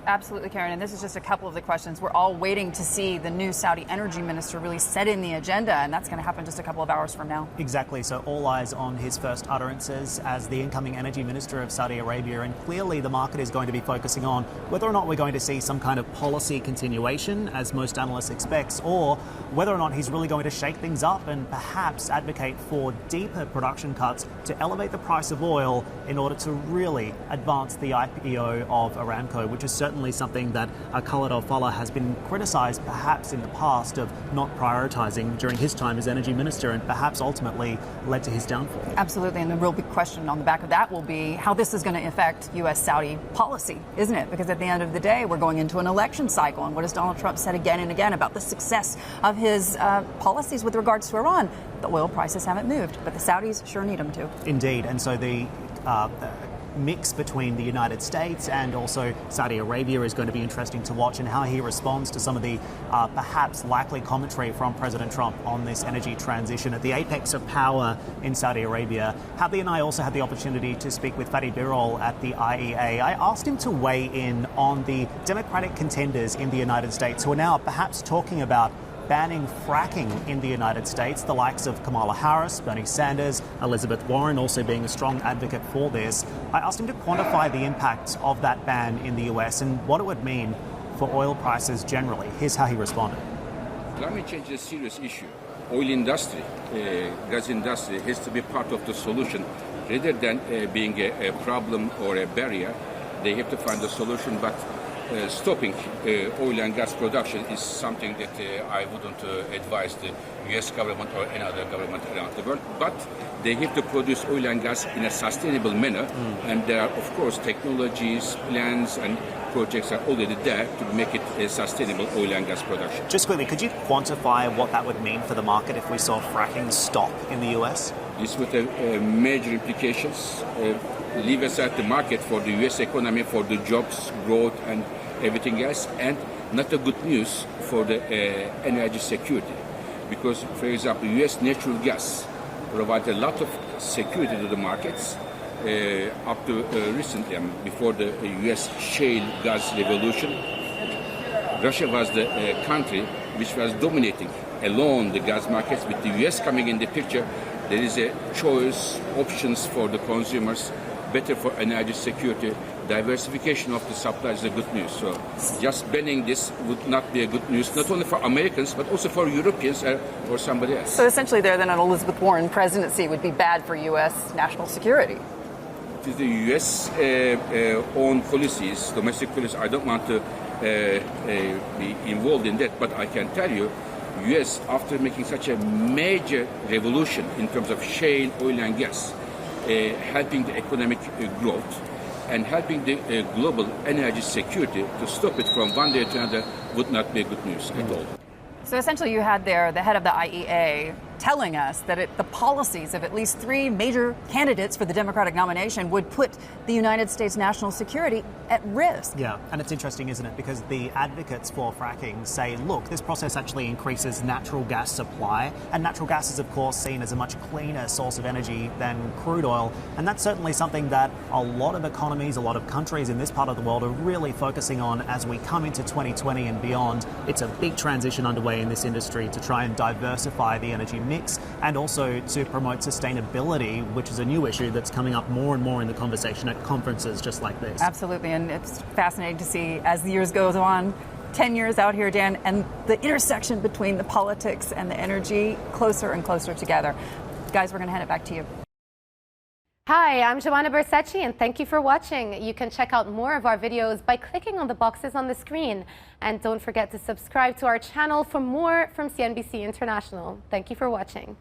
Absolutely, Karen. And this is just a couple of the questions. We're all waiting to see the new Saudi energy minister really setting the agenda, and that's going to happen just a couple of hours from now. Exactly. So all eyes on his first utterances as the incoming energy minister of Saudi Arabia. And clearly the market is going to be focusing on whether or not we're going to see some kind of policy continuation, as most analysts expect, or whether or not he's really going to shake things up and perhaps advocate for deeper production cuts to elevate the price of oil in order to really advance the IPO of Aramco, which is certainly something that Khaled Al-Fallah has been criticised perhaps in the past of not prioritising during his time as energy minister, and perhaps ultimately led to his downfall. Absolutely, and the real big question on the back of that will be how this is going to affect U.S.-Saudi policy, isn't it? Because at the end of the day, we're going into an election cycle, and what has Donald Trump said again and again about the success of his policies with regards to Iran? The oil prices haven't moved, but the Saudis sure need them to. Indeed, and so the mix between the United States and also Saudi Arabia is going to be interesting to watch, and how he responds to some of the perhaps likely commentary from President Trump on this energy transition at the apex of power in Saudi Arabia. Fatih and I also had the opportunity to speak with Fatih Birol at the IEA. I asked him to weigh in on the Democratic contenders in the United States who are now perhaps talking about banning fracking in the United States, the likes of Kamala Harris, Bernie Sanders, Elizabeth Warren also being a strong advocate for this. I asked him to quantify the impact of that ban in the US and what it would mean for oil prices generally. Here's how he responded. Climate change is a serious issue. Oil industry, gas industry has to be part of the solution rather than being a problem or a barrier. They have to find a solution, but stopping oil and gas production is something that I wouldn't advise the U.S. government or any other government around the world. But they have to produce oil and gas in a sustainable manner. And there are, of course, technologies, plans, and projects are already there to make it a sustainable oil and gas production. Just quickly, could you quantify what that would mean for the market if we saw fracking stop in the U.S.? This would have major implications. Leave aside the market for the U.S. economy, for the jobs, growth, and everything else, and not a good news for the energy security. Because, for example, U.S. natural gas provides a lot of security to the markets up to recently, before the U.S. shale gas revolution. Russia was the country which was dominating alone the gas markets. With the U.S. coming in the picture, there is a choice, options for the consumers, better for energy security. Diversification of the supply is a good news. So just banning this would not be a good news, not only for Americans, but also for Europeans or somebody else. So essentially there, then, an Elizabeth Warren presidency would be bad for U.S. national security. It is the U.S. own policies, domestic policies. I don't want to be involved in that, but I can tell you, U.S., after making such a major revolution in terms of shale, oil and gas, helping the economic growth and helping the global energy security, to stop it from one day to another would not be good news at all. So essentially you had there the head of the IEA telling us that the policies of at least three major candidates for the Democratic nomination would put the United States national security at risk. Yeah, and it's interesting, isn't it? Because the advocates for fracking say, look, this process actually increases natural gas supply, and natural gas is, of course, seen as a much cleaner source of energy than crude oil. And that's certainly something that a lot of economies, a lot of countries in this part of the world are really focusing on as we come into 2020 and beyond. It's a big transition underway in this industry to try and diversify the energy mix, and also to promote sustainability, which is a new issue that's coming up more and more in the conversation at conferences just like this. Absolutely, and it's fascinating to see as the years goes on, 10 years out here, Dan, and the intersection between the politics and the energy closer and closer together. Guys, we're going to hand it back to you. Hi, I'm Joanna Bersecci, and thank you for watching. You can check out more of our videos by clicking on the boxes on the screen. And don't forget to subscribe to our channel for more from CNBC International. Thank you for watching.